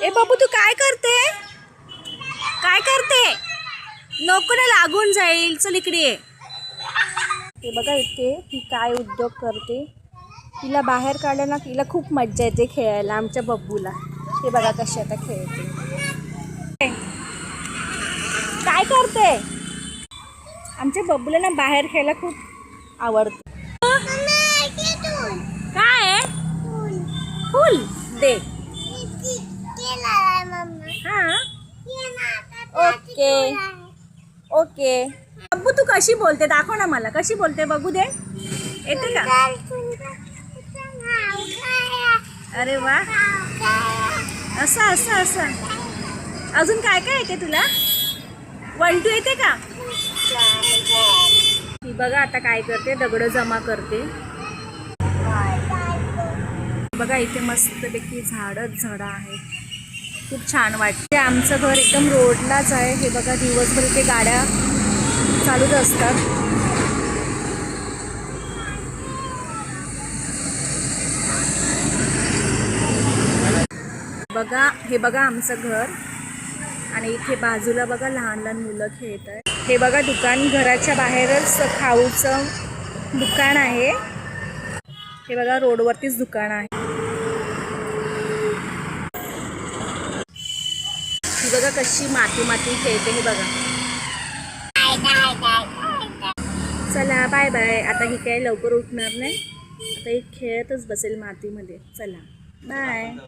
ए बाबू तू काय करते? काय करते? नको ना, लागून जाईल. चल इकडे ये. हे बघा इथे ती काय उद्योग करते. तिला बाहेर काढलं ना, तिला खूप मज्जा येते खेळायला. आमच्या बब्बूला हे बघा कशी आता खेळते. काय करते? आमच्या बब्बूला ना बाहेर खेळायला खूप आवडतं. काय फुल दे. हां ओके ओके. बब्बू तू कशी बोलते दाखव ना मला. कशी बोलते बघू दे. येते का? अरे वा. असं असं असं. अजून काय काय येते तुला? 1 2 येते का? ती बघा आता काय करते. दगड जमा करते. बघा इथे मस्तपैकी झाड आहे. खूप छान वाटते. आमचं घर एकदम रोडलाच आहे. हे बघा दिवसभर इथे गाड्या चालूच असतात. बघा हे बघा आमचं घर आणि इथे बाजूला बघा लहान लहान मुलं खेळत आहेत. हे बघा दुकान, घराच्या बाहेरच खाऊचं दुकान आहे. हे बघा रोडवरतीच दुकान आहे. ही बघा कशी माती माती खेळते. हे बघा. चला बाय बाय. आता ही काय लवकर उठणार नाही. आता ही खेळतच बसेल मातीमध्ये. चला बाय.